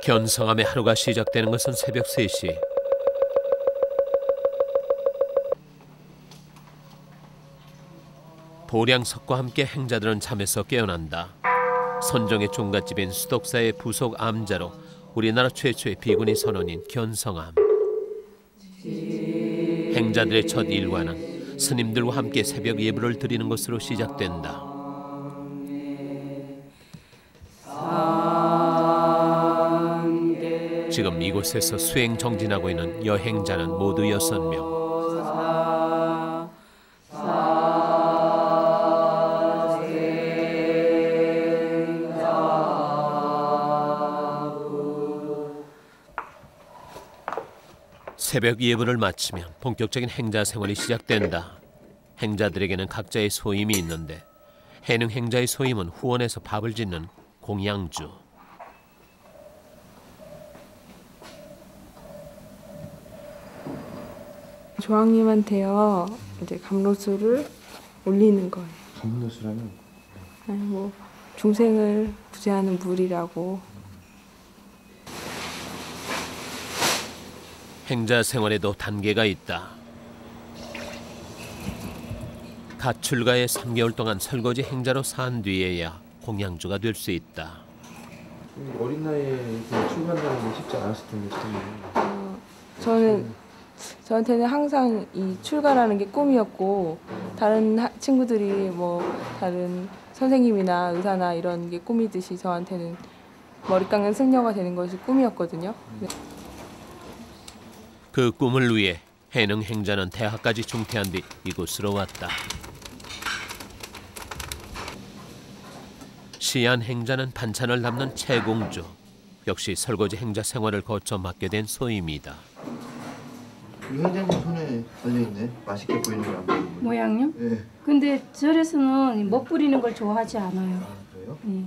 견성암의 하루가 시작되는 것은 새벽 3시. 보량석과 함께 행자들은 잠에서 깨어난다. 선종의 종갓집인 수덕사의 부속 암자로 우리나라 최초의 비구니 선원인 견성암. 행자들의 첫 일과는 스님들과 함께 새벽 예불을 드리는 것으로 시작된다. 지금 이곳에서 수행 정진하고 있는 여행자는 모두 6명. 새벽 예불을 마치면 본격적인 행자 생활이 시작된다. 행자들에게는 각자의 소임이 있는데 해능 행자의 소임은 후원에서 밥을 짓는 공양주. 조왕님한테요 이제 감로수를 올리는 거예요. 감로수라면? 아니 뭐 중생을 구제하는 물이라고. 행자 생활에도 단계가 있다. 갓 출가해 3개월 동안 설거지 행자로 산 뒤에야 공양주가 될 수 있다. 어린 나이에 출가한다는 게 쉽지 않았을 텐데 저한테는 항상 이 출가라는 게 꿈이었고 다른 친구들이 뭐 다른 선생님이나 의사나 이런 게 꿈이듯이 저한테는 머리 깎는 승려가 되는 것이 꿈이었거든요. 그 꿈을 위해 해능 행자는 대학까지 중퇴한 뒤 이곳으로 왔다. 시안 행자는 반찬을 담는 채공주. 역시 설거지 행자 생활을 거쳐 맡게 된 소임이다. 이 행자님 손에 달려있네. 맛있게 보이는 거 안 보이는 거. 모양요? 네. 근데 절에서는 먹 부리는 걸 좋아하지 않아요. 그래요? 예.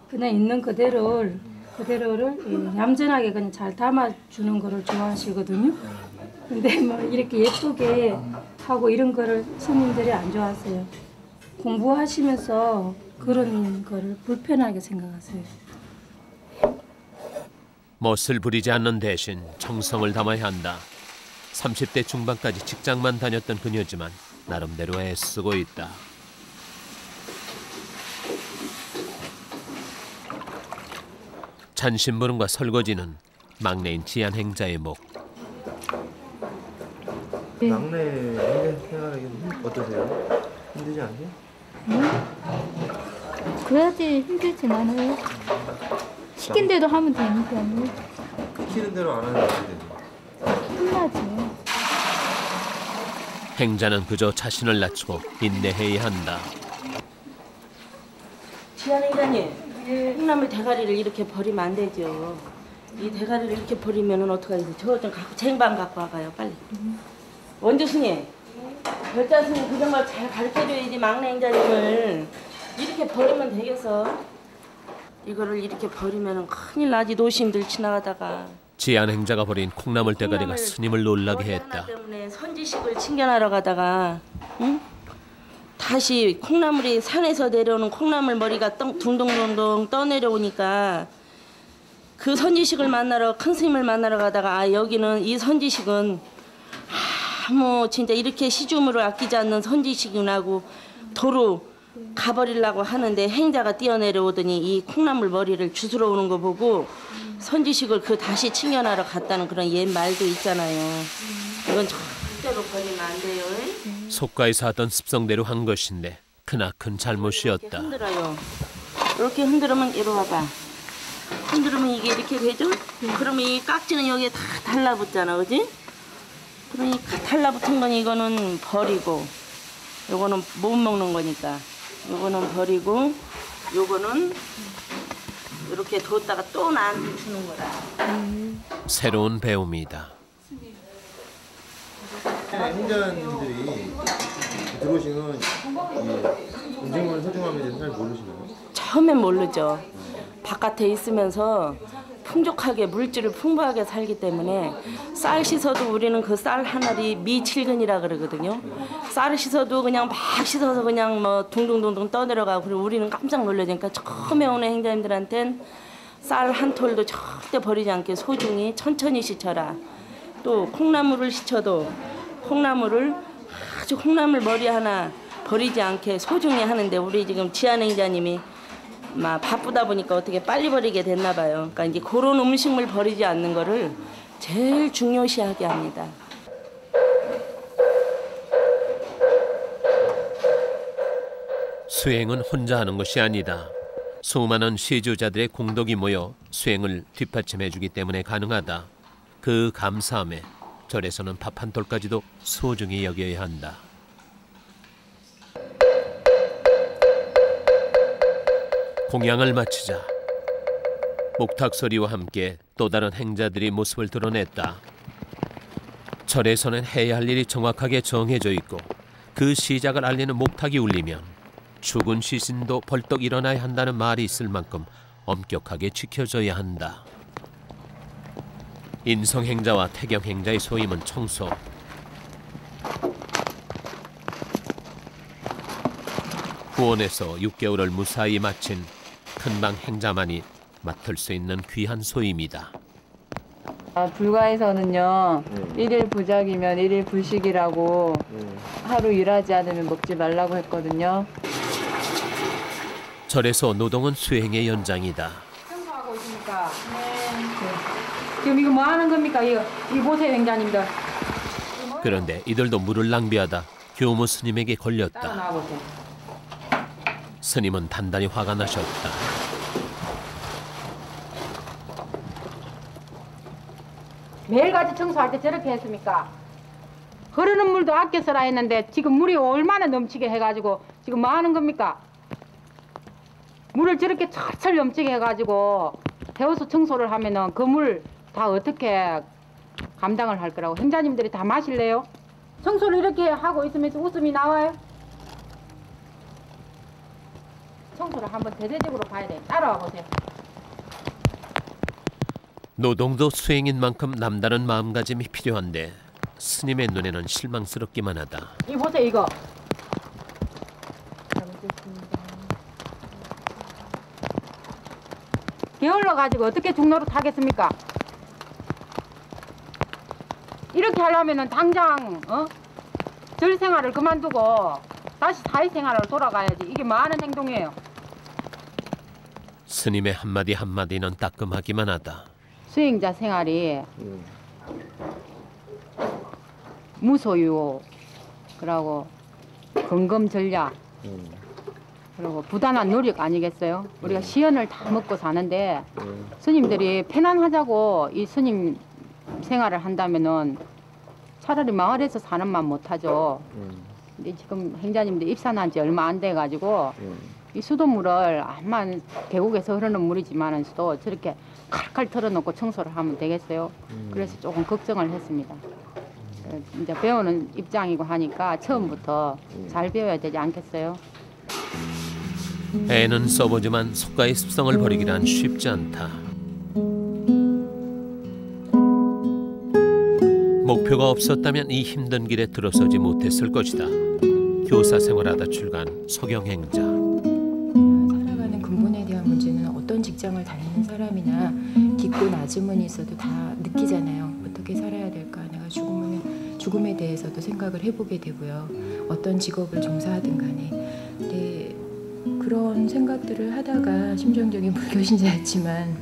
그냥 있는 그대로를 예, 얌전하게 그냥 잘 담아주는 거를 좋아하시거든요. 근데 뭐 이렇게 예쁘게 하고 이런 거를 스님들이 안 좋아하세요. 공부하시면서 그런 거를 불편하게 생각하세요. 멋을 부리지 않는 대신 정성을 담아야 한다. 30대 중반까지 직장만 다녔던 그녀지만 나름대로 애쓰고 있다. 잔심부름과 설거지는 막내인 지안 행자의 목. 막내 행자 생활하기 어떠세요? 힘들지 않아요? 그래야지 힘들진 않아요. 시킨 대로 하면 되니까요. 시키는 대로 안 하면 어떻게 되죠? 힘나죠. 행자는 그저 자신을 낮추고 인내해야 한다. 지안 행자님, 콩나물 대가리를 이렇게 버리면 안 되죠. 이 대가리를 이렇게 버리면 어떡하겠어요? 저거 좀 갖고 쟁반 갖고 와가요, 빨리. 원주 스님, 별자 스님 그 정말 잘 가르쳐줘야지 막내 행자님을. 이렇게 버리면 되겠어? 이거를 이렇게 버리면 큰일 나지, 노심들 지나가다가. 지안 행자가 버린 콩나물 대가리가 스님을 놀라게 했다. 하나 때문에 선지식을 챙겨나러 가다가 응? 다시 콩나물이 산에서 내려오는 콩나물 머리가 둥둥둥둥 떠내려오니까 그 선지식을 만나러 큰 스님을 만나러 가다가 아 여기는 이 선지식은 뭐 진짜 이렇게 시주물을 아끼지 않는 선지식이라고 도로 가버리려고 하는데 행자가 뛰어내려오더니 이 콩나물 머리를 주스러 오는 거 보고 선지식을 그 다시 챙겨나러 갔다는 그런 옛 말도 있잖아요. 이건 절대로 버리면 안 돼요. 속가에서 하던 습성대로 한 것인데 크나큰 잘못이었다. 이렇게 흔들어요. 이렇게 흔들으면 이리 와봐. 흔들으면 이게 이렇게 되죠? 그러면 이 깍지는 여기에 다 달라붙잖아, 그지? 그러니까 달라붙은 건 이거는 버리고 요거는 못 먹는 거니까 요거는 버리고 요거는 이렇게 뒀다가 또 나한테 주는 거라. 새로운 배움이다. 행자님들이 들어오시면 이 음식물 소중함에 대해서 잘 모르시나요? 처음엔 모르죠. 바깥에 있으면서 풍족하게 물질을 풍부하게 살기 때문에 쌀 씻어도 우리는 그 쌀 하나리 미칠근이라 그러거든요. 쌀을 씻어도 그냥 막 씻어서 그냥 뭐 둥둥둥둥 떠내려가고 그리고 우리는 깜짝 놀라니까 처음에 오는 행자님들한텐 쌀 한 톨도 절대 버리지 않게 소중히 천천히 씻어라. 또 콩나물을 씻어도 콩나물을 아주 콩나물 머리 하나 버리지 않게 소중히 하는데 우리 지금 지한 행자님이 막 바쁘다 보니까 어떻게 빨리 버리게 됐나 봐요. 그러니까 이제 그런 음식물 버리지 않는 거를 제일 중요시하게 합니다. 수행은 혼자 하는 것이 아니다. 수많은 시주자들의 공덕이 모여 수행을 뒷받침해주기 때문에 가능하다. 그 감사함에 절에서는 밥 한 톨까지도 소중히 여겨야 한다. 공양을 마치자 목탁 소리와 함께 또 다른 행자들이 모습을 드러냈다. 절에서는 해야 할 일이 정확하게 정해져 있고 그 시작을 알리는 목탁이 울리면 죽은 시신도 벌떡 일어나야 한다는 말이 있을 만큼 엄격하게 지켜져야 한다. 인성행자와 태경행자의 소임은 청소. 후원에서 6개월을 무사히 마친 큰방 행자만이 맡을 수 있는 귀한 소임이다. 불가에서는요, 일일 부작이면 일일 불식이라고 하루 일하지 않으면 먹지 말라고 했거든요. 절에서 노동은 수행의 연장이다. 청소하고 있습니까? 네. 지금 이거 뭐 하는 겁니까? 이거 보세요, 행자님들. 그런데 이들도 물을 낭비하다 교무 스님에게 따라 걸렸다. 나와보세요. 스님은 단단히 화가 나셨다. 매일같이 청소할 때 저렇게 했습니까? 흐르는 물도 아껴 써라 했는데 지금 물이 얼마나 넘치게 해가지고 지금 뭐 하는 겁니까? 물을 저렇게 철철 넘치게 해가지고 데워서 청소를 하면은 그 물 다 어떻게 감당을 할 거라고 행자님들이 다 마실래요? 청소를 이렇게 하고 있으면서 웃음이 나와요? 청소를 한번 대대적으로 봐야 돼. 따라와 보세요. 노동도 수행인 만큼 남다른 마음가짐이 필요한데 스님의 눈에는 실망스럽기만 하다. 이 보세요, 이거. 게을러 가지고 어떻게 중로를 타겠습니까? 이렇게 하려면은 당장 절 생활을 그만두고 다시 사회 생활로 돌아가야지. 이게 뭐 하는 행동이에요? 스님의 한마디 한마디는 따끔하기만 하다. 수행자 생활이 무소유, 그러고 건검전략, 그리고 부단한 노력 아니겠어요? 우리가 시연을 다 먹고 사는데 스님들이 편안하자고 이 스님 생활을 한다면은 차라리 마을에서 사는 만 못하죠. 근데 지금 행자님들 입산한 지 얼마 안 돼가지고 이 수돗물을 암만 계곡에서 흐르는 물이지만은서도 저렇게 칼칼 털어놓고 청소를 하면 되겠어요? 그래서 조금 걱정을 했습니다. 이제 배우는 입장이고 하니까 처음부터 잘 배워야 되지 않겠어요? 애는 써보지만 속가의 습성을 버리기란 쉽지 않다. 목표가 없었다면 이 힘든 길에 들어서지 못했을 것이다. 교사 생활하다 출간 서경행자. 살아가는 근본에 대한 문제는 어떤 직장을 다니는 사람이나 깊고 낮음은 있어도 다 느끼잖아요. 어떻게 살아야 될까? 내가 죽으면 죽음에 대해서도 생각을 해보게 되고요. 어떤 직업을 종사하든 간에. 근데 그런 생각들을 하다가 심정적인 불교 신자였지만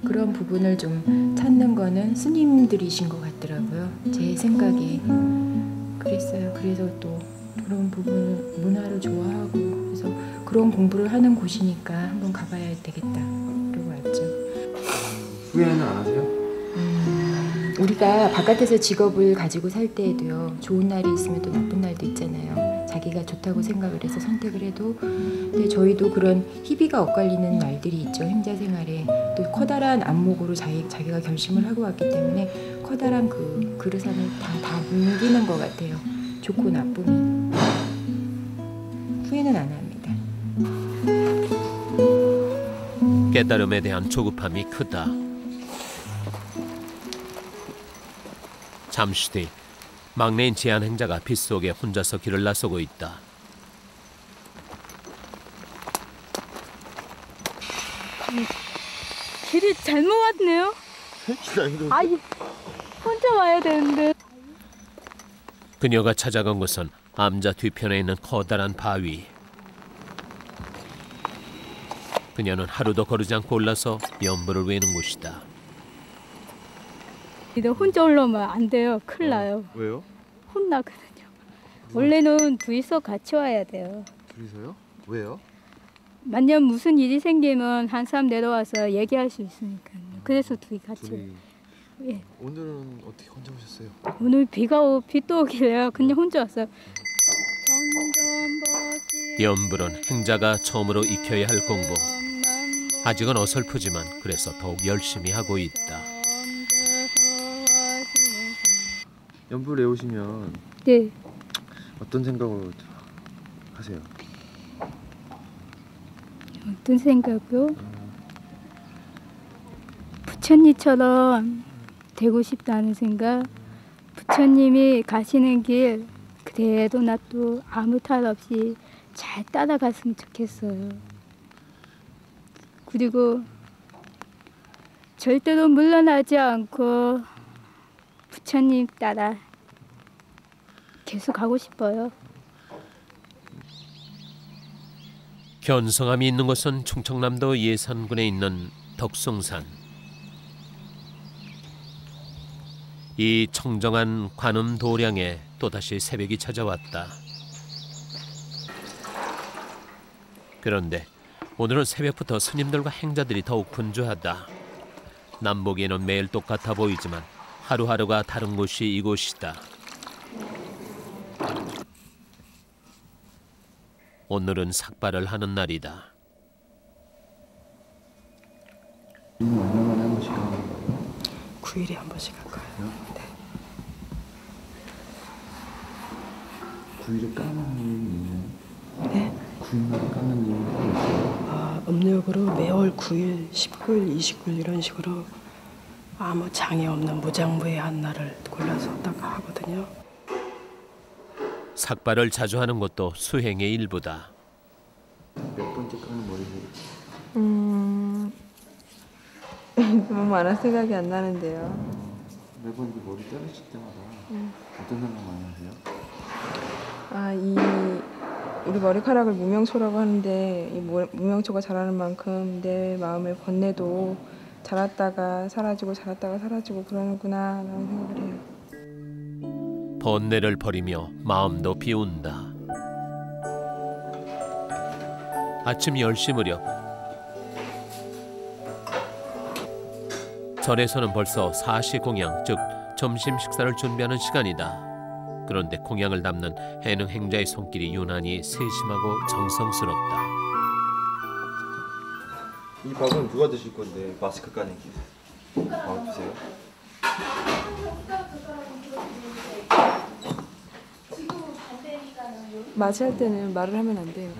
그런 부분을 좀 찾는 거는 스님들이신 것 같더라고요. 제 생각이 그랬어요. 그래서 또 그런 부분을 문화를 좋아하고 그래서 그런 공부를 하는 곳이니까 한번 가봐야 되겠다. 그러고 왔죠. 후회는 안 하세요? 우리가 바깥에서 직업을 가지고 살 때에도요. 좋은 날이 있으면 또 나쁜 날도 있잖아요. 자기가 좋다고 생각을 해서 선택을 해도 근데 저희도 그런 희비가 엇갈리는 날들이 있죠. 행자 생활에 또 커다란 안목으로 자기가 결심을 하고 왔기 때문에 커다란 그 그릇 안에 다 담기는 것 같아요. 좋고 나쁨이. 후회는 안 합니다. 깨달음에 대한 조급함이 크다. 잠시 뒤 막내인 지한 행자가 빗속에 혼자서 길을 나서고 있다. 길이 잘못 왔네요. 아이, 혼자 와야 되는데. 그녀가 찾아간 곳은 암자 뒤편에 있는 커다란 바위. 그녀는 하루도 거르지 않고 올라서 연불을 외는 곳이다. 이제 혼자 올라오면 안 돼요. 큰일 나요. 왜요? 혼나거든요. 원래는 둘이서 같이 와야 돼요. 둘이서요? 왜요? 만약 무슨 일이 생기면 한 사람 내려와서 얘기할 수 있으니까요. 그래서 둘이 같이 와요. 예. 오늘은 어떻게 혼자 오셨어요? 오늘 비도 오길래 그냥 혼자 왔어요. 연불은 행자가 처음으로 익혀야 할 공부. 아직은 어설프지만 그래서 더욱 열심히 하고 있다. 연불 외우시면 네. 어떤 생각을 하세요? 어떤 생각이요? 부처님처럼 되고 싶다는 생각. 부처님이 가시는 길 그대로 나도 아무 탈 없이 잘 따라갔으면 좋겠어요. 그리고 절대로 물러나지 않고 부처님 따라 계속 가고 싶어요. 견성함이 있는 곳은 충청남도 예산군에 있는 덕숭산. 이 청정한 관음 도량에 또다시 새벽이 찾아왔다. 그런데 오늘은 새벽부터 스님들과 행자들이 더욱 분주하다. 남보기에는 매일 똑같아 보이지만 하루하루가 다른 곳이 이곳이다. 오늘은 삭발을 하는 날이다. 얼마만에 한 번씩 하는 거예요? 9일에 한 번씩 할 거예요. 네. 9일에 까는 일이 있나요? 네. 9일마다 까는 일이 있어요? 음력으로 매월 9일, 19일, 29일 이런 식으로 아무 장애 없는 무장부의 한 날을 골라서 딱 하거든요. 삭발을 자주 하는 것도 수행의 일부다. 몇 번째 까는 머리세요? 너무 많아 생각이 안 나는데요. 매번 그 머리 자르실 때마다 어떤 생각 많이 하세요? 우리 머리카락을 무명초라고 하는데 이 무명초가 자라는 만큼 내 마음의 번뇌도 자랐다가 사라지고 자랐다가 사라지고 그러는구나 라는 생각을 해요. 번뇌를 버리며 마음도 비운다. 아침 10시 무렵 절에서는 벌써 사시 공양, 즉 점심 식사를 준비하는 시간이다. 그런데 공양을 담는 해능 행자의 손길이 유난히 세심하고 정성스럽다. 이 밥은 누가 드실 건데 마스크 까내기 밥 드세요? 맞이할 때는 말을 하면 안 돼요.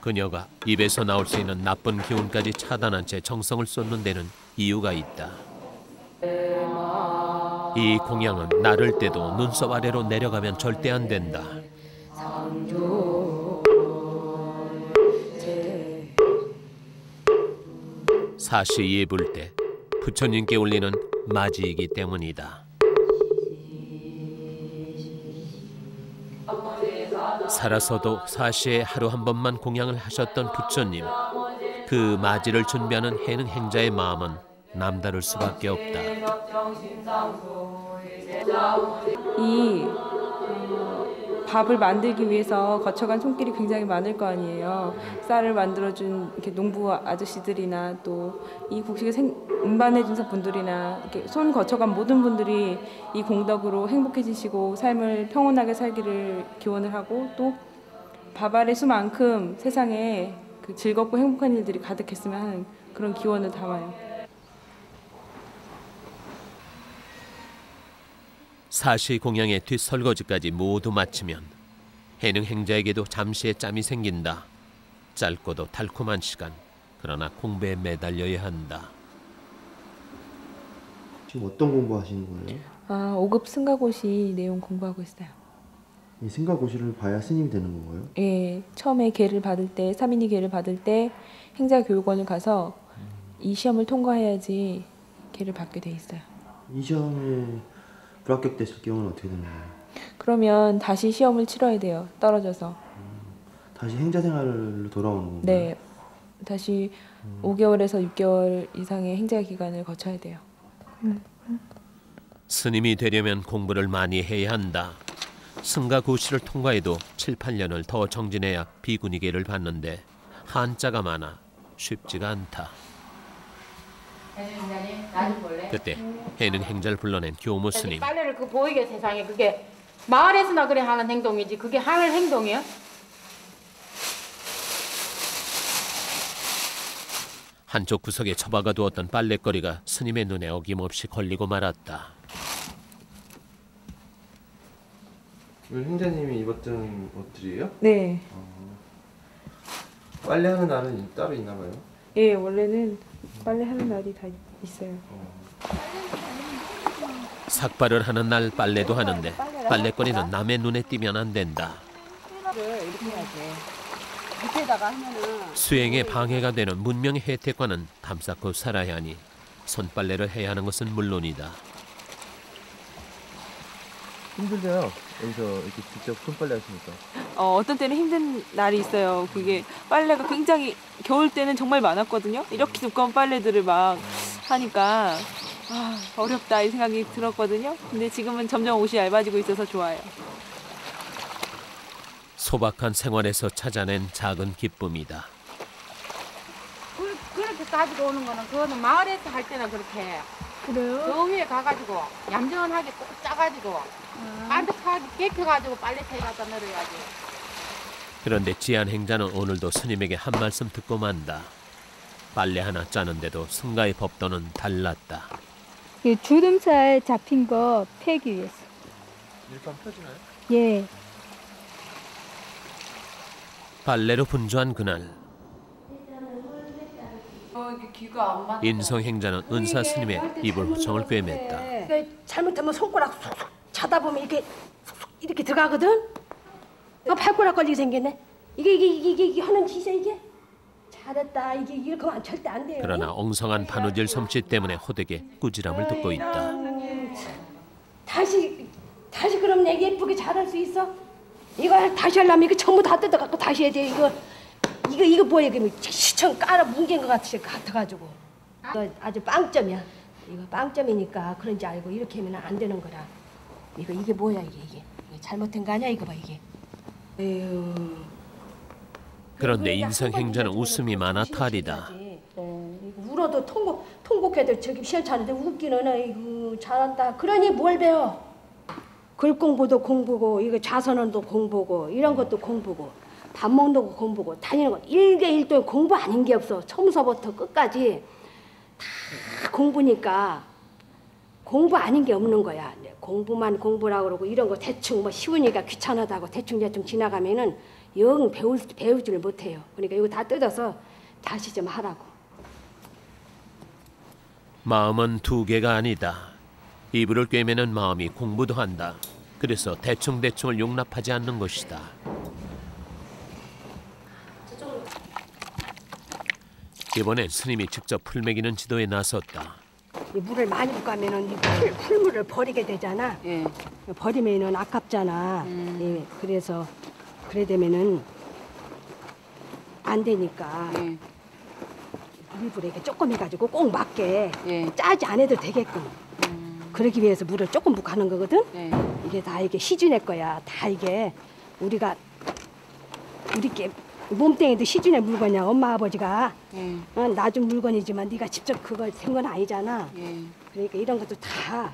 그녀가 입에서 나올 수 있는 나쁜 기운까지 차단한 채 정성을 쏟는 데는 이유가 있다. 이 공양은 나를 때도 눈썹 아래로 내려가면 절대 안 된다. 사시 예불 때 부처님께 올리는 맞이이기 때문이다. 살아서도 사시에 하루 한 번만 공양을 하셨던 부처님. 그 맞이를 준비하는 해능 행자의 마음은 남다를 수밖에 없다. 이 밥을 만들기 위해서 거쳐간 손길이 굉장히 많을 거 아니에요. 쌀을 만들어준 이렇게 농부 아저씨들이나 또 이 곡식을 운반해준 분들이나 이렇게 손 거쳐간 모든 분들이 이 공덕으로 행복해지시고 삶을 평온하게 살기를 기원을 하고 또 밥알의 수만큼 세상에 그 즐겁고 행복한 일들이 가득했으면 하는 그런 기원을 담아요. 사시 공양의 뒷설거지까지 모두 마치면 해능 행자에게도 잠시의 짬이 생긴다. 짧고도 달콤한 시간. 그러나 공부에 매달려야 한다. 지금 어떤 공부 하시는 거예요? 5급 승가고시 내용 공부하고 있어요. 이 승가고시를 봐야 스님이 되는 건가요? 예, 처음에 계를 받을 때, 3인이 계를 받을 때 행자교육원을 가서 이 시험을 통과해야지 계를 받게 돼 있어요. 이 시험에 불합격됐을 경우는 어떻게 되는 거예요? 그러면 다시 시험을 치러야 돼요. 떨어져서. 다시 행자 생활로 돌아오는 건가요? 네, 다시 5개월에서 6개월 이상의 행자 기간을 거쳐야 돼요. 스님이 되려면 공부를 많이 해야 한다. 승가고시를 통과해도 7, 8년을 더 정진해야 비구니계를 받는데 한자가 많아 쉽지가 않다. 그때 해능 행자를 불러낸 교무 스님. 빨래를 그 보이게 세상에 그게 마을에서나 그래 하는 행동이지 그게 하늘 행동이야? 한쪽 구석에 처박아 두었던 빨랫거리가 스님의 눈에 어김없이 걸리고 말았다. 행자님이 입었던 옷들이에요? 네. 빨래하는 날은 따로 있나 봐요? 예, 원래는 빨래하는 날이 다 있어요. 삭발을 하는 날 빨래도 하는데 빨랫거리는 남의 눈에 띄면 안 된다. 수행에 방해가 되는 문명의 혜택과는 담쌓고 살아야 하니 손빨래를 해야 하는 것은 물론이다. 힘들대요. 여기서 이렇게 직접 손빨래 하시니까. 어떤 때는 힘든 날이 있어요. 그게 빨래가 굉장히 겨울 때는 정말 많았거든요. 이렇게 두꺼운 빨래들을 막 하니까 어렵다 이 생각이 들었거든요. 근데 지금은 점점 옷이 얇아지고 있어서 좋아요. 소박한 생활에서 찾아낸 작은 기쁨이다. 그렇게 가지고 오는 거는 그거는 마을에서 할 때는 그렇게 그래요? 저 위에 가가지고 얌전하게 꼭 짜가지고 반듯하게 깨켜가지고 빨래터에 갖다 넣어야지. 그런데 지안 행자는 오늘도 스님에게 한 말씀 듣고 만다. 빨래 하나 짜는데도 승가의 법도는 달랐다. 이 주름살 잡힌 거 패기 위해서. 일단 펴지나요? 예. 빨래로 분주한 그날 인성 행자는 은사 스님의 이불 호청을 꿰맸다. 잘못하면 손가락 쏙쏙 차다 보면 이렇게 쏙쏙 이렇게 들어가거든. 이거 발가락 걸리게 생겼네. 이게 하는 짓이야 이게. 잘했다. 이게 이렇게 하면 절대 안 돼요. 그러나 엉성한 바느질 솜씨 때문에 호되게 꾸지람을 듣고 있다. 다시 그럼 내 예쁘게 잘할 수 있어? 이거 다시 하려면 이거 전부 다 뜯어갖고 다시 해야 돼. 이거 뭐야? 이거 시청 깔아 뭉갠 것 같아가지고. 이거 아주 빵점이야. 이거 빵점이니까 그런지 알고 이렇게 하면 안 되는 거라. 이게 뭐야 이게 잘못된 거 아니야 이거 봐 이게. 에휴. 그런데 인성 행자는 웃음이 많아 탈이다. 울어도 통곡해도 저기 시원찮은데 웃기는 아이고 잘한다. 그러니 뭘 배워? 글 공부도 공부고 이거 자선원도 공부고 이런 것도 공부고 밥 먹는 거 공부고 다니는 거 일개일도 공부 아닌 게 없어. 처음서부터 끝까지 다 공부니까 공부 아닌 게 없는 거야. 공부만 공부라고 그러고 이런 거 대충 뭐 쉬우니까 귀찮아다고 대충 지나가면은 영 배우지를 못해요. 그러니까 이거 다 뜯어서 다시 좀 하라고. 마음은 두 개가 아니다. 이불을 꿰매는 마음이 공부도 한다. 그래서 대충대충을 용납하지 않는 것이다. 이번엔 스님이 직접 풀매기는 지도에 나섰다. 이 물을 많이 붓가면은 이 풀물을 버리게 되잖아. 예. 버리면은 아깝잖아. 예, 그래서 그래 되면은 안 되니까 예. 일부러 이렇게 조금 해가지고 꼭 맞게 예. 짜지 안 해도 되게끔. 그러기 위해서 물을 조금 붓고 하는 거거든. 예. 이게 다 이게 시준의 거야. 다 이게 우리께 몸뚱이도 시준의 물건이야. 엄마 아버지가 예. 놔준 물건이지만 네가 직접 그걸 센 건 아니잖아. 예. 그러니까 이런 것도 다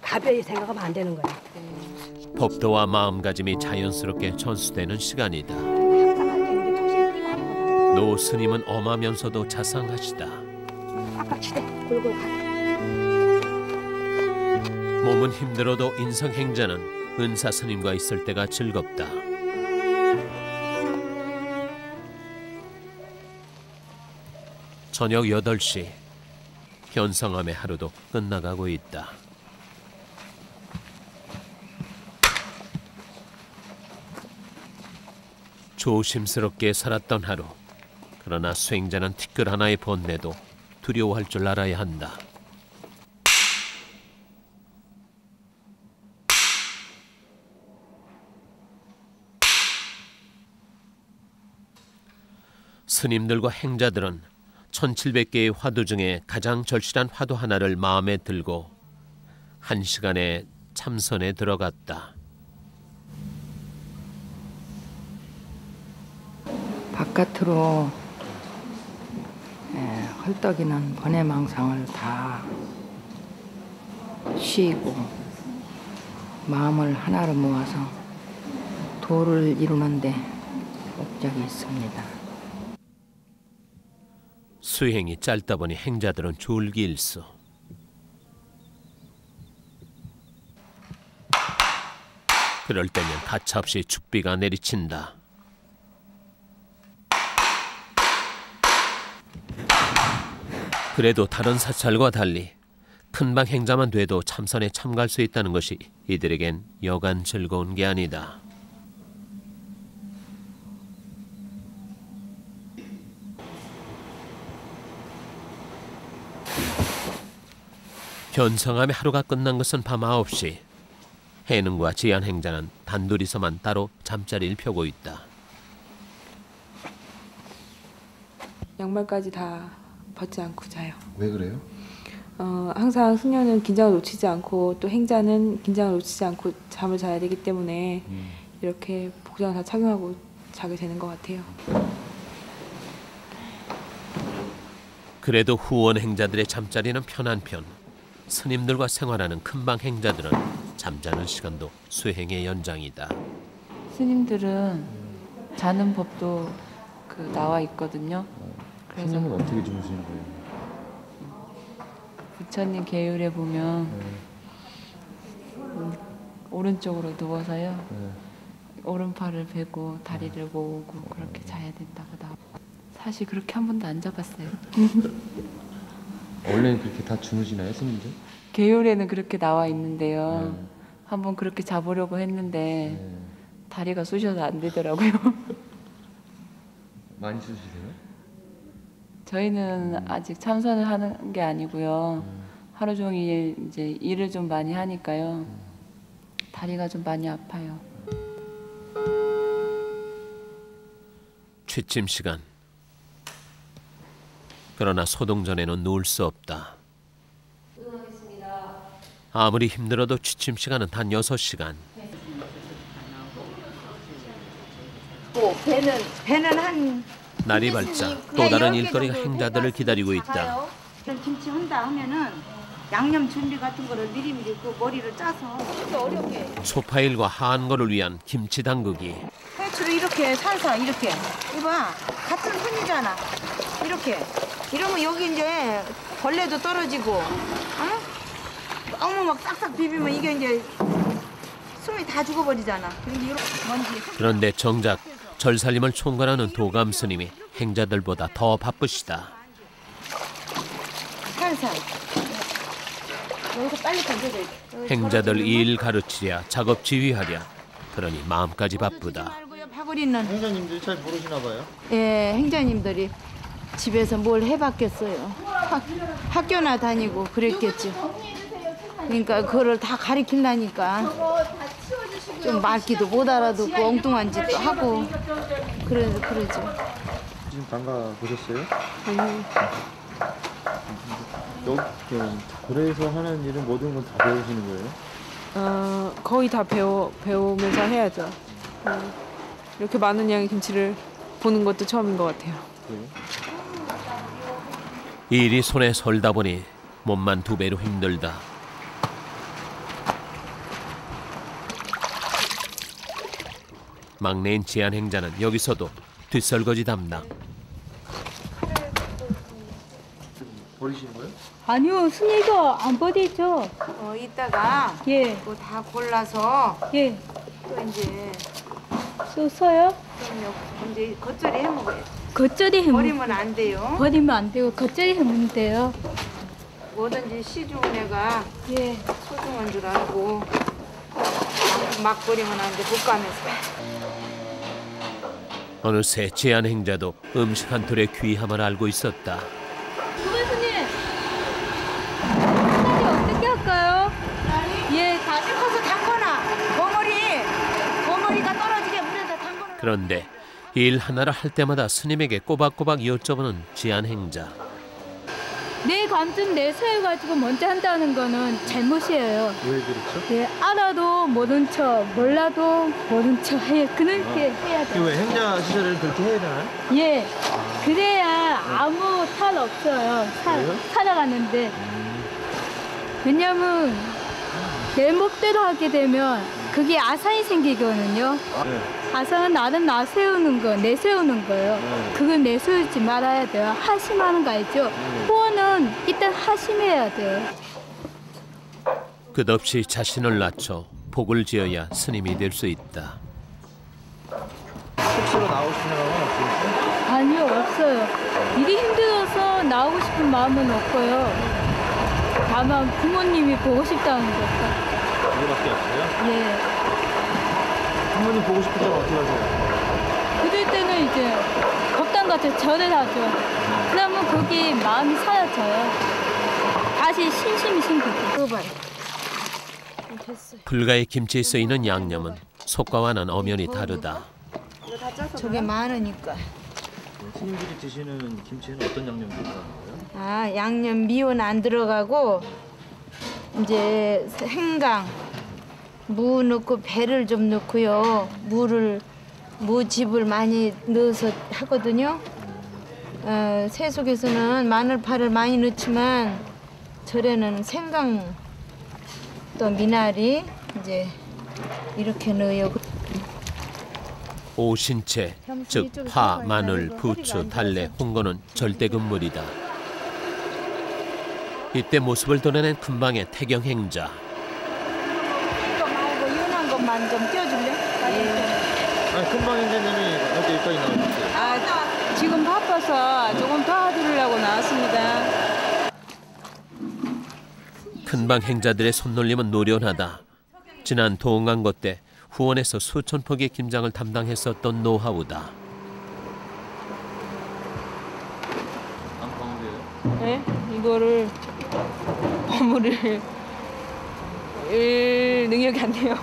가벼이 생각하면 안 되는 거야. 법도와 마음가짐이 자연스럽게 전수되는 시간이다. 노 스님은 엄하면서도 자상하시다. 빡빡치대 골골 가. 몸은 힘들어도 인성 행자는 은사 스님과 있을 때가 즐겁다. 저녁 8시 현성함의 하루도 끝나가고 있다. 조심스럽게 살았던 하루. 그러나 수행자는 티끌 하나의 번뇌도 두려워할 줄 알아야 한다. 스님들과 행자들은 1700개의 화두 중에 가장 절실한 화두 하나를 마음에 들고 1시간의 참선에 들어갔다. 바깥으로 헐떡이는 번뇌망상을 다 쉬고 마음을 하나로 모아서 도를 이루는데 목적이 있습니다. 수행이 짧다 보니 행자들은 졸기일수. 그럴 때면 가차없이 죽비가 내리친다. 그래도 다른 사찰과 달리 큰방 행자만 돼도 참선에 참가할 수 있다는 것이 이들에겐 여간 즐거운 게 아니다. 견성함에 하루가 끝난 것은 밤 9시. 해능과 지안 행자는 단둘이서만 따로 잠자리를 펴고 있다. 양말까지 다 벗지 않고 자요. 왜 그래요? 항상 승려는 긴장을 놓치지 않고 또 행자는 긴장을 놓치지 않고 잠을 자야 되기 때문에 이렇게 복장을 다 착용하고 자게 되는 것 같아요. 그래도 후원 행자들의 잠자리는 편한 편. 스님들과 생활하는 큰방 행자들은 잠자는 시간도 수행의 연장이다. 스님들은 자는 법도 나와 있거든요. 그래서 스님은 어떻게 주무시는 거예요? 부처님 계율에 보면 오른쪽으로 누워서요. 오른팔을 베고 다리를 모으고 그렇게 자야 된다고 나와. 사실 그렇게 한 번도 안 잡았어요. 원래는 그렇게 다 주무시나요, 스님들? 계율에는 그렇게 나와 있는데요. 한번 그렇게 자보려고 했는데 다리가 쑤셔서 안 되더라고요. 많이 쑤시세요? 저희는 아직 참선을 하는 게 아니고요. 하루 종일 이제 일을 좀 많이 하니까요. 다리가 좀 많이 아파요. 취침 시간. 그러나 소동 전에는 누울 수 없다. 아무리 힘들어도 취침 시간은 단 6시간. 배는 한 날이 밝자 또 다른 일거리가 행자들을 기다리고 있다. 김치 한다 하면은 양념 준비 같은 거를 미리미리 그 머리를 짜서 어렵게 소파일과 하한거를 위한 김치 담그기. 배추를 이렇게 살살 이렇게 이봐 같은 손이잖아 이렇게 이러면 여기 이제 벌레도 떨어지고 너무 막 싹싹 비비면 이게 이제 숨이 다 죽어버리잖아. 그런데 정작 절살림을 총괄하는 도감 스님이 행자들보다 더 바쁘시다. 살살 여기서 빨리 던져줘. 행자들 일 가르치랴 작업 지휘하랴. 그러니 마음까지 바쁘다. 파버리는 행자님들 잘 모르시나 봐요? 예, 행자님들이 집에서 뭘 해봤겠어요. 학교나 다니고 그랬겠죠. 그러니까 그거를 다 가르치려니까 좀 말귀도 못 알아듣고 엉뚱한 짓도 하고 그러죠. 지금 장가 보셨어요? 아니요. 그래서 하는 일은 모든 건 다 배우시는 거예요? 거의 다 배우면서 해야죠. 이렇게 많은 양의 김치를 보는 것도 처음인 것 같아요. 일이 손에 설다 보니 몸만 2배로 힘들다. 막내인 지안 행자는 여기서도 뒷설거지 담당. 버리시는 거예요? 아니요, 순이도 안 버리죠. 이따가 예. 그거 다 골라서 예. 또 이제 써요? 그럼요. 이제 겉절이 해 먹어요. 겉절이 해 버리면 안 돼요. 버리면 안 되고 겉절이 해먹으면 돼요. 뭐든지 시 좋은 애가 예. 소중한 줄 알고 막 버리면 안 돼. 볶아면서. 어느새 제한 행자도 음식 한 톨의 귀함을 알고 있었다. 부관수님, 한마디 어떻게 할까요? 예, 다시 커서 담거나 버무리가 떨어지게 물에다 담거나. 그런데 일 하나를 할 때마다 스님에게 꼬박꼬박 여쭤보는 제한 행자. 내 감좀 내세워가지고 먼저 한다는 거는 잘못이에요. 왜 그렇죠? 예, 알아도 모른 척, 몰라도 모른 척 그렇게 해야 돼요. 왜 행자 시절에는 그렇게 해야 되나요? 예, 그래야 아무 탈 없어요. 그래요? 살아가는데. 왜냐면 내 멋대로 하게 되면 그게 아산이 생기거든요. 아산은 나름 나세우는 거, 내세우는 거예요. 그걸 내세우지 말아야 돼요. 하심하는 거 알죠? 후원은 일단 하심해야 돼요. 끝없이 자신을 낮춰 복을 지어야 스님이 될 수 있다. 스스로 나오고 싶은 생각은 없으세요? 아니요, 없어요. 일이 힘들어서 나오고 싶은 마음은 없고요. 다만 부모님이 보고 싶다는 것. 그거밖에 없어요? 예. 부모님 보고 싶을 때는 어떻게 하세요? 그럴 때는 이제 법당같이 절을 하죠. 그러면 거기 마음이 사라져요. 다시 심심이 생기고. 불가의 김치에 쓰이는 양념은 속과와는 엄연히 다르다. 저게 많으니까. 스님들이 드시는 김치에는 어떤 양념이 들어가는 거예요? 아, 양념 미원 안 들어가고 이제 생강, 무 넣고 배를 좀 넣고요. 무즙을 많이 넣어서 하거든요. 세속에서는 마늘파를 많이 넣지만 절에는 생강 또 미나리 이제 이렇게 넣어요. 오신채, 즉 파, 마늘, 부추, 달래, 홍고는 절대 금물이다. 이때 모습을 드러낸 금방의 태경 행자. 이거 말고 연한 것만 좀 껴줄래? 아니 금방 행자님이 어디 여기까지 나오셨어요? 아, 지금 바빠서 조금 도와드리려고 나왔습니다. 큰방 행자들의 손놀림은 노련하다. 지난 동안고 때 후원에서 수천 폭의 김장을 담당했었던 노하우다. 네? 이거를 버무릴 능력이 안 돼요.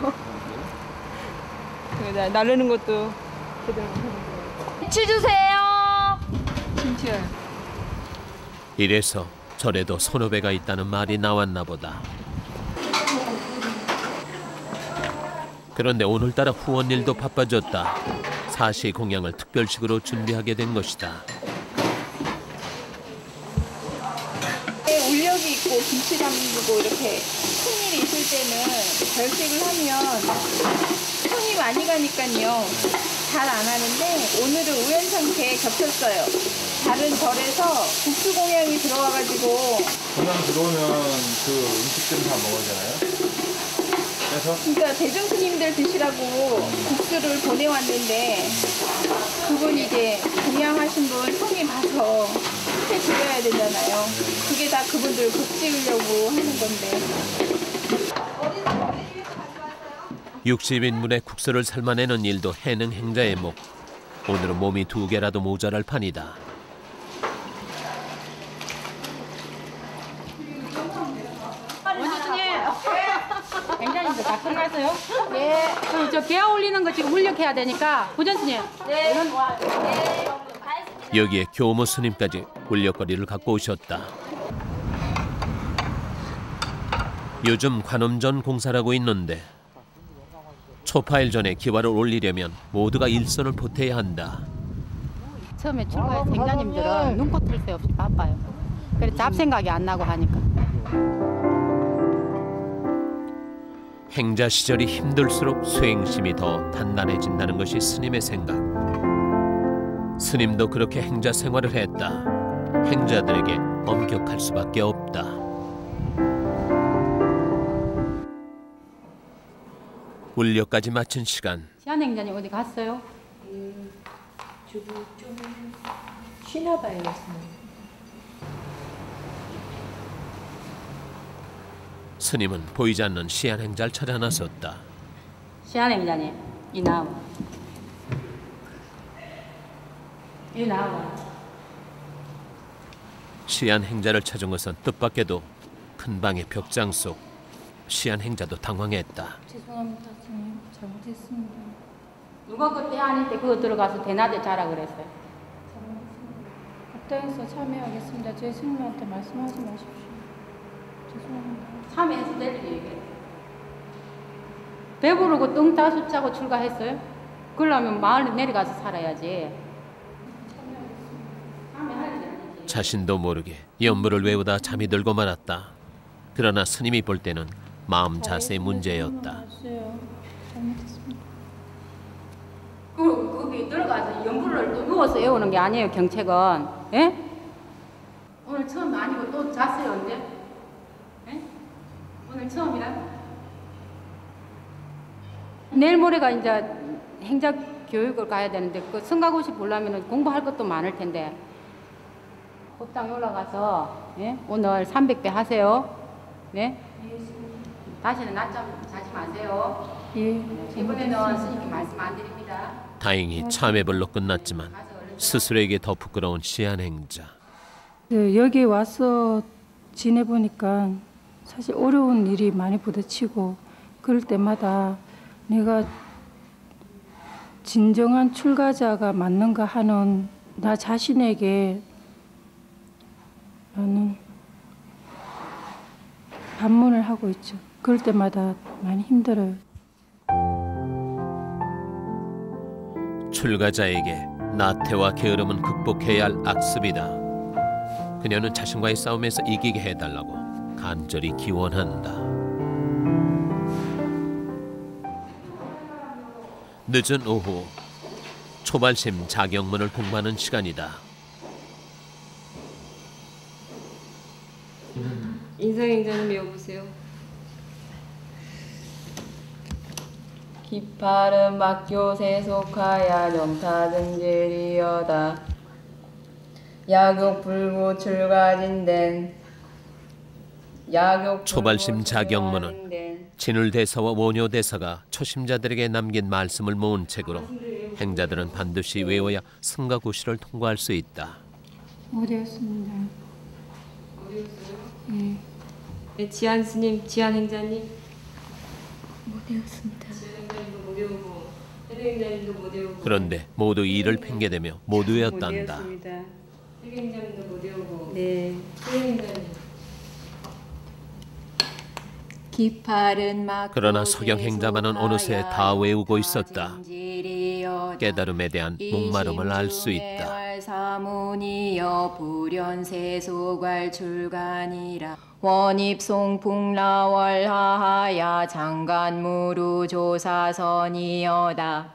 나르는 것도 제대로 못하는 김치 주세요. 김치요. 이래서 절에도 선후배가 있다는 말이 나왔나 보다. 그런데 오늘따라 후원 일도 바빠졌다. 사시 공양을 특별식으로 준비하게 된 것이다. 울력이 있고 김치 담그고 이렇게 큰 일이 있을 때는 결식을 하면 손이 많이 가니까요. 잘 안 하는데 오늘은 우연찮게 겹쳤어요. 다른 절에서 국수 공양이 들어와가지고 공양 들어오면 그 음식들은 다 먹어야 되나요? 그러니까 대중 스님들 드시라고 국수를 보내왔는데 그분이 이제 공양하신 분 손이 봐서 해드려야 되잖아요. 그게 다 그분들 국 지으려고 하는 건데. 60인분의 국수를 삶아내는 일도 해능 행자의 목. 오늘은 몸이 2개라도 모자랄 판이다. 행자님들 다 끝났어요? 네. 그럼 저 개화 올리는 거 지금 울력해야 되니까 부전스님. 네. 여기에 교무 스님까지 울력거리를 갖고 오셨다. 요즘 관음전 공사를 하고 있는데 초파일 전에 기와를 올리려면 모두가 일선을 보태야 한다. 처음에 출가해서 행자님들은 눈코 뜰 새 없이 바빠요. 그래서 잡생각이 안 나고 하니까. 행자 시절이 힘들수록 수행심이 더 단단해진다는 것이 스님의 생각. 스님도 그렇게 행자 생활을 했다. 행자들에게 엄격할 수밖에 없다. 울력까지 마친 시간. 시안 행자님 어디 갔어요? 좀 쉬나 봐요. 스님은 보이지 않는 시안 행자를 찾아 나섰다. 시안 행자님 이 나무. 이 나와. 시한 행자를 찾은 것은 뜻밖에도 큰 방의 벽장 속. 시한 행자도 당황했다. 죄송합니다, 선생님. 잘못했습니다. 누가 그때 아닌데 그거 들어가서 대낮에 자라 그랬어요. 법당에서 참여하겠습니다. 제 스님한테 말씀하지 마십시오. 죄송합니다. 참여해서 될 얘기예요. 배부르고 똥 다섯 짜고 출가했어요? 그러려면 마을에 내려가서 살아야지. 자신도 모르게 연물을 외우다 잠이 들고 말았다. 그러나 스님이 볼 때는 마음 자세의 문제였다. 잘못했습니다. 거기 들어가서 연불을 또 누워서 외우는 게 아니에요, 경책은. 예? 오늘 처음 아니고 또 잤어요, 언제? 예? 오늘 처음이라? 내일 모레가 이제 행자 교육을 가야 되는데 그 성가고시 보려면 공부할 것도 많을 텐데 법당에 올라가서 예? 오늘 300배 하세요. 네? 다시는 낮잠 자지 마세요. 예. 이번에는 스님께 말씀 안 드립니다. 다행히 참회벌로 끝났지만 스스로에게 더 부끄러운 시한 행자. 네, 여기 와서 지내보니까 사실 어려운 일이 많이 부딪히고 그럴 때마다 내가 진정한 출가자가 맞는가 하는 나 자신에게 나는 반문을 하고 있죠. 그럴 때마다 많이 힘들어요. 출가자에게 나태와 게으름은 극복해야 할 악습이다. 그녀는 자신과의 싸움에서 이기게 해달라고 간절히 기원한다. 늦은 오후 초발심 자경문을 공부하는 시간이다. 인성행자는 외워보세요. 기파른 막교세 속하야 영타등질이여다. 야욕 불구 출가진된 초발심 자경문은 진울대사와 원효대사가 초심자들에게 남긴 말씀을 모은 책으로 행자들은 반드시 외워야 성가고시를 통과할 수 있다. 어디였습니다. 네. 네, 지한 스님, 지한 행자님. 못 외웠습니다. 못 외우고, 행자님도 못 외우고. 그런데 모두 이를 핑계대며 못 외웠단다. 행자님도 못 외우고. 네, 행자님. 그러나 서경 행자만은 어느새 다 외우고 있었다. 깨달음에 대한 목마름을 알 수 있다. 사문이여 불연세소괄 출간이라 원입송풍라월하하야 장관무루조사선이여다.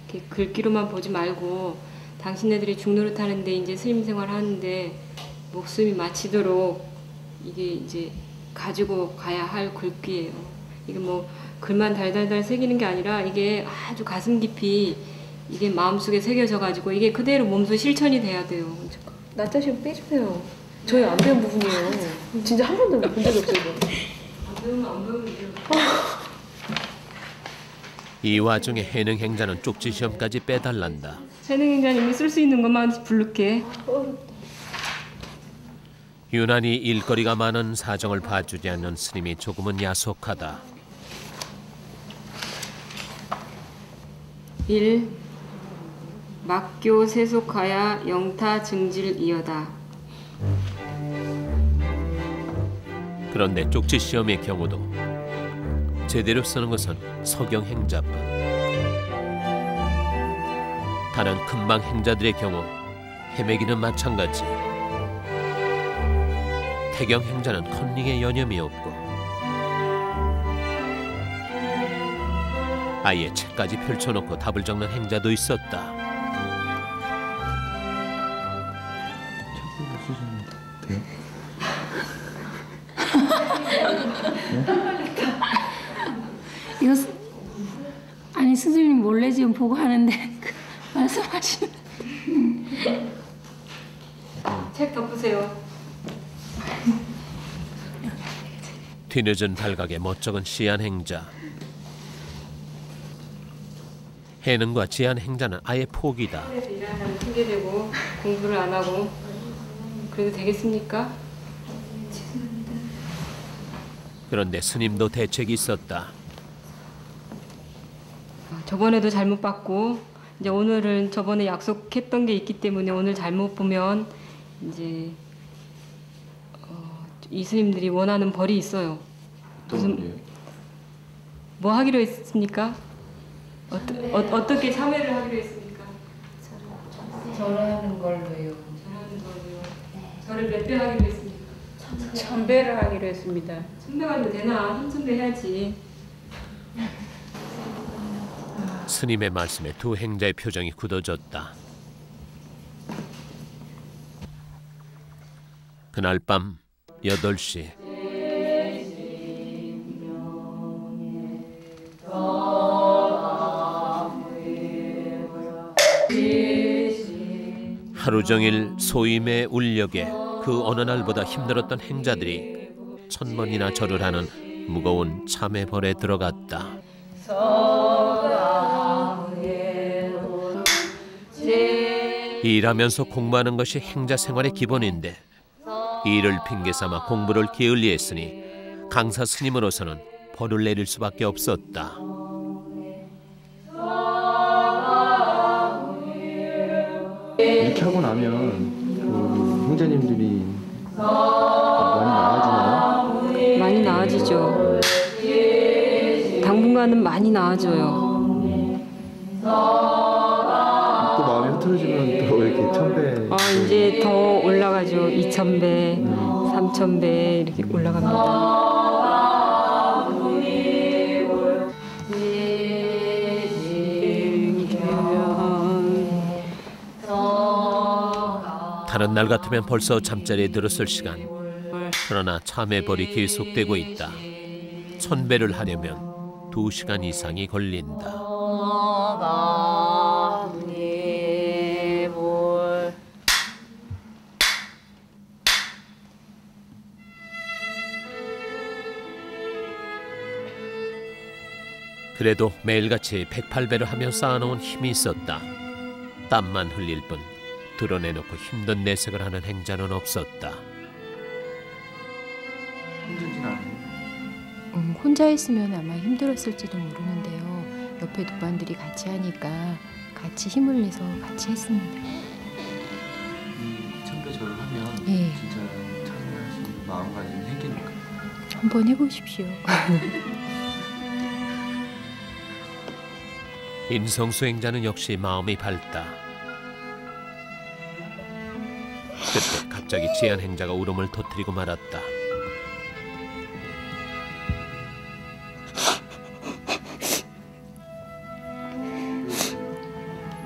이렇게 글귀로만 보지 말고 당신네들이 중노릇 하는데 이제 스님 생활 하는데 목숨이 마치도록 이게 이제 가지고 가야 할 글귀예요. 이게 뭐 글만 달달달 새기는 게 아니라 이게 아주 가슴 깊이 이게 마음속에 새겨져 가지고 이게 그대로 몸소 실천이 돼야 돼요. 나 자신 빼주세요. 저희 안 배운 부분이에요. 진짜 한 번도 본 적이 없어요. 안 배우면 이 와중에 해능 행자는 쪽지 시험까지 빼달란다. 해능 행자님이 쓸 수 있는 것만 부를게. 유난히 일거리가 많은 사정을 봐주지 않는 스님이 조금은 야속하다. 1. 막교 세속하야 영타 증질이여다. 그런데 쪽지 시험의 경우도 제대로 쓰는 것은 서경 행자뿐. 다른 금방 행자들의 경우 헤매기는 마찬가지. 태경 행자는 컨닝에 여념이 없고 아예 책까지 펼쳐놓고 답을 적는 행자도 있었다. 이거 아니 스님이 몰래 지금 보고 하는데 말씀하시면 책 덮으세요. 뒤늦은 발각에 멋쩍은 시한 행자. 해능과 지한 행자는 아예 포기다. 일하는 핑계대고 공부를 안 하고 그래도 되겠습니까? 그런데 스님도 대책이 있었다. 저번에도 잘못 봤고 이제 오늘은 저번에 약속했던 게 있기 때문에 오늘 잘못 보면 이제 이 스님들이 원하는 벌이 있어요. 무슨 뭐 하기로 했습니까? 어떻게 참회를 하기로 했습니까? 절하는 걸로요. 절하는 걸로요. 절을 몇 배 하기로 했습니까? 1000배를 하기로 했습니다. 1000배가 되나? 3000배 해야지. 스님의 말씀에 두 행자의 표정이 굳어졌다. 그날 밤 8시. 하루 종일 소임의 울력에 그 어느 날보다 힘들었던 행자들이 1000번이나 절을 하는 무거운 참회벌에 들어갔다. 일하면서 공부하는 것이 행자 생활의 기본인데 이를 핑계삼아 공부를 게을리 했으니 강사 스님으로서는 벌을 내릴 수밖에 없었다. 이렇게 하고 나면 그 형제님들이 많이 나아지나요? 많이 나아지죠. 당분간은 많이 나아져요. 또 마음이 흐트러지면 또 이렇게 1000배. 이제 더 올라가죠. 2000배, 3000배 이렇게 올라갑니다. 다른 날 같으면 벌써 잠자리에 들었을 시간. 그러나 참회벌이 계속되고 있다. 1000배를 하려면 2시간 이상이 걸린다. 그래도 매일같이 108배를 하며 쌓아놓은 힘이 있었다. 땀만 흘릴 뿐 드러내놓고 힘든 내색을 하는 행자는 없었다. 힘들진 않아요? 혼자 있으면 아마 힘들었을지도 모르는데요. 옆에 도반들이 같이 하니까 같이 힘을 내서 같이 했습니다. 1000배 절을 하면 예. 진짜 참여할 수 있는 마음가짐이 생기니까. 한번 해보십시오. 인성수 행자는 역시 마음이 밝다. 그때 갑자기 지한 행자가 울음을 터뜨리고 말았다.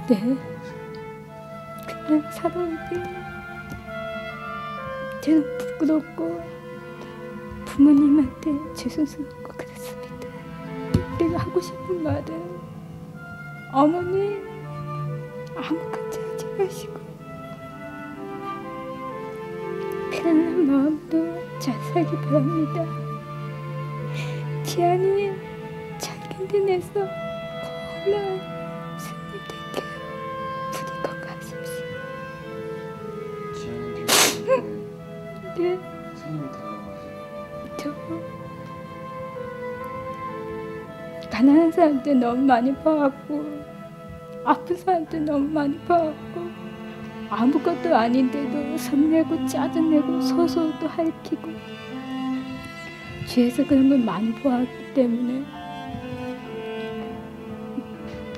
네, 그냥 살아오게 저는 부끄럽고 부모님한테 죄송스럽고 그랬습니다. 내가 하고 싶은 말은 어머니 아무것도 하지 마시고 편안한 마음도 잘 살기 바랍니다. 지안이 잘 견뎌내서 건강한 스님 될게요. 부디 건강하십시오. 지안이 네. 스님이 되려고 하세요? 저 가난한 사람들 너무 많이 봐왔고 아픈 사람들 너무 많이 봐왔고 아무것도 아닌데도 선내고 짜증내고 서서도 핥히고 주위에서 그런 걸 많이 보았기 때문에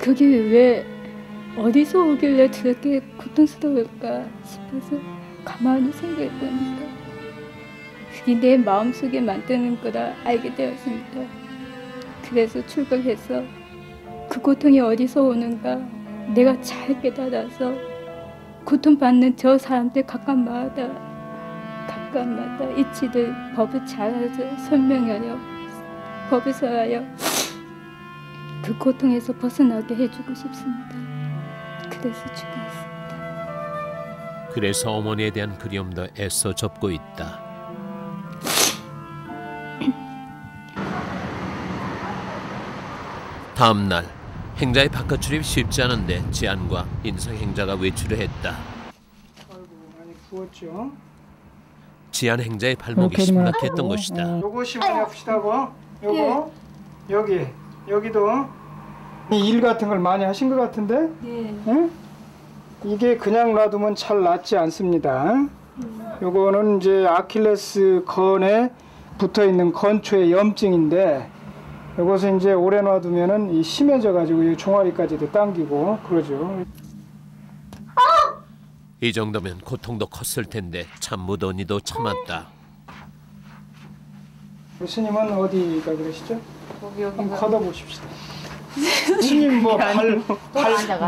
그게 왜 어디서 오길래 저렇게 고통스러울까 싶어서 가만히 생각해보니까 그게 내 마음속에 만드는 거라 알게 되었습니다. 그래서 출국해서 그 고통이 어디서 오는가 내가 잘 깨달아서 고통받는 저 사람들 각각마다 이치를 법을 잘 설명하여 법에서 하여 그 고통에서 벗어나게 해주고 싶습니다. 그래서 출국했습니다. 그래서 어머니에 대한 그리움도 애써 접고 있다. 다음 날 행자의 바깥 출입이 쉽지 않은데 지안과 인성행자가 외출을 했다. 많이 부었죠. 지안 행자의 발목이 심각했던 것이다. 요것이 많이 아프시다고? 요거? 여기도? 이 일 같은 걸 많이 하신 것 같은데? 응? 이게 그냥 놔두면 잘 낫지 않습니다. 요거는 이제 아킬레스 건에 붙어있는 건초의 염증인데 이것을 이제 오래 놔두면은 이 심해져 가지고 이 종아리까지도 당기고 그러죠. 이 정도면 고통도 컸을 텐데 참 무더니도 참았다. 스님은 어디가 그러시죠? 여기 한번 걷어보십시다. 스님 뭐 발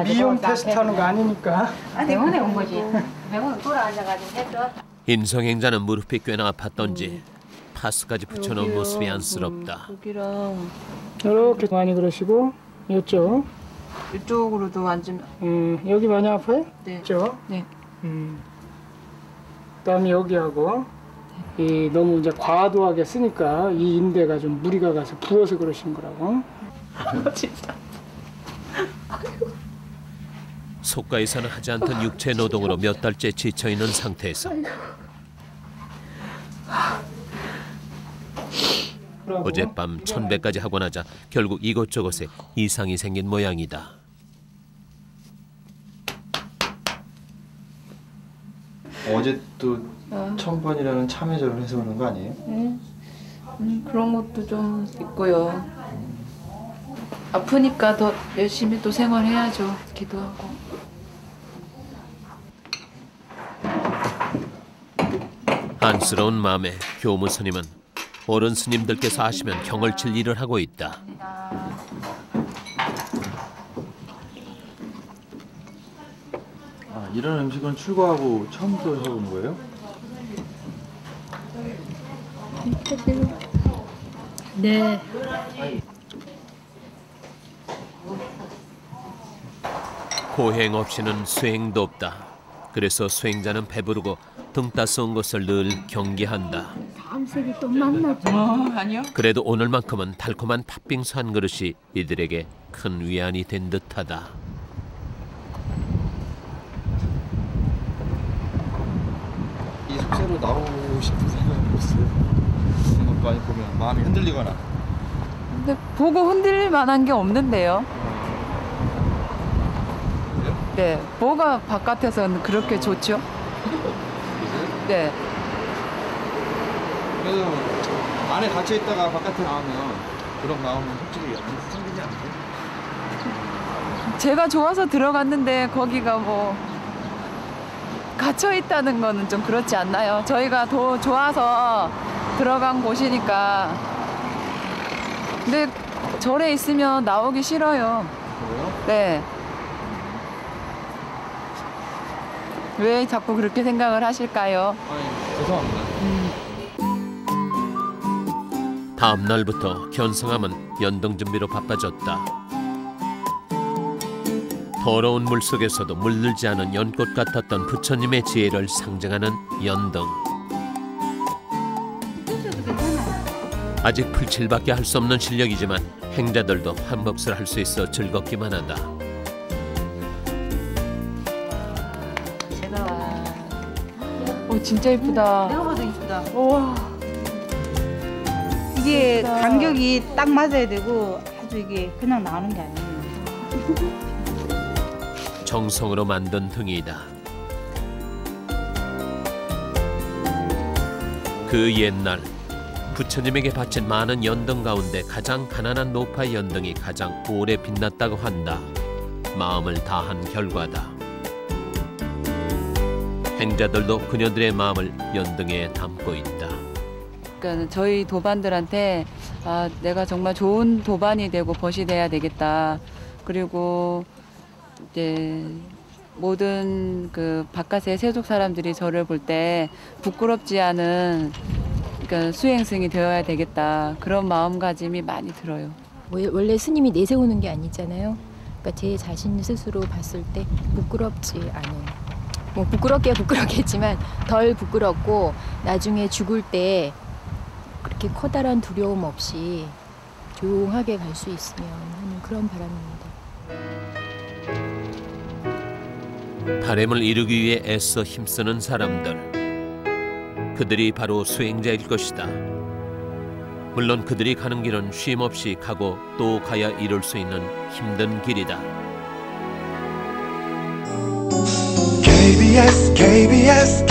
미용 테스트 하는 거 아니니까. 병원에 온 거지. 병원에 돌아 앉아가지고 했죠. 인성행자는 무릎이 꽤나 아팠던지 파스까지 붙여놓은 모습이 안쓰럽다. 여기랑 이렇게 많이 그러시고 이쪽. 이쪽으로도 앉으면. 여기 많이 아파요? 네. 이쪽. 네. 그다음에 여기하고 이 너무 이제 과도하게 쓰니까 이 인대가 좀 무리가 가서 부어서 그러신 거라고. 진짜. 속가에서는 하지 않던 육체 노동으로 몇 달째 지쳐 있는 상태에서 어젯밤 천배까지 하고 나자 결국 이곳저곳에 이상이 생긴 모양이다. 어제 또 천번이라는 참회절을 해서 그런 거 아니에요? 그런 것도 좀 있고요. 아프니까 더 열심히 또 생활해야죠. 기도하고. 안쓰러운 마음에 교무 스님은 어른 스님들께서 하시면 경을 칠 일을 하고 있다. 아, 이런 음식은 출고하고 처음부터 해온 거예요? 네. 고행 없이는 수행도 없다. 그래서 수행자는 배부르고 등 따스운 것을 늘 경계한다. 다음 생에 또 만나죠. 아니요. 그래도 오늘만큼은 달콤한 팥빙수 한 그릇이 이들에게 큰 위안이 된 듯하다. 이 숙소로 나오고 싶은 생각은 없어요. 이런 것 많이 보면 마음이 흔들리거나. 근데 보고 흔들릴 만한 게 없는데요. 네, 뭐가 바깥에서는 그렇게 좋죠? 네. 그래도 안에 갇혀 있다가 바깥에 나오면 그런 마음은 솔직히 생기지 않나요? 제가 좋아서 들어갔는데 거기가 뭐 갇혀 있다는 거는 좀 그렇지 않나요? 저희가 더 좋아서 들어간 곳이니까. 근데 절에 있으면 나오기 싫어요. 그래요? 네. 왜 자꾸 그렇게 생각을 하실까요? 아니, 죄송합니다. 다음 날부터 견성함은 연등 준비로 바빠졌다. 더러운 물 속에서도 물들지 않은 연꽃 같았던 부처님의 지혜를 상징하는 연등. 아직 풀칠밖에 할 수 없는 실력이지만 행자들도 한 몫을 할 수 있어 즐겁기만 하다. 오, 진짜 이쁘다. 내가 봐도 이쁘다. 우와. 이게 예쁘다. 간격이 딱 맞아야 되고 아주 이게 그냥 나오는 게 아니에요. 정성으로 만든 등이다. 그 옛날 부처님에게 바친 많은 연등 가운데 가장 가난한 노파의 연등이 가장 오래 빛났다고 한다. 마음을 다한 결과다. 행자들도 그녀들의 마음을 연등에 담고 있다. 그러니까 저희 도반들한테 아, 내가 정말 좋은 도반이 되고 벗이 돼야 되겠다. 그리고 이제 모든 그 바깥의 세속 사람들이 저를 볼 때 부끄럽지 않은 그러니까 수행승이 되어야 되겠다. 그런 마음가짐이 많이 들어요. 원래 스님이 내세우는 게 아니잖아요. 그러니까 제 자신 스스로 봤을 때 부끄럽지 않은. 뭐 부끄럽겠지만 덜 부끄럽고 나중에 죽을 때 그렇게 커다란 두려움 없이 조용하게 갈 수 있으면 하는 그런 바람입니다. 바람을 이루기 위해 애써 힘쓰는 사람들. 그들이 바로 수행자일 것이다. 물론 그들이 가는 길은 쉼 없이 가고 또 가야 이룰 수 있는 힘든 길이다. KBS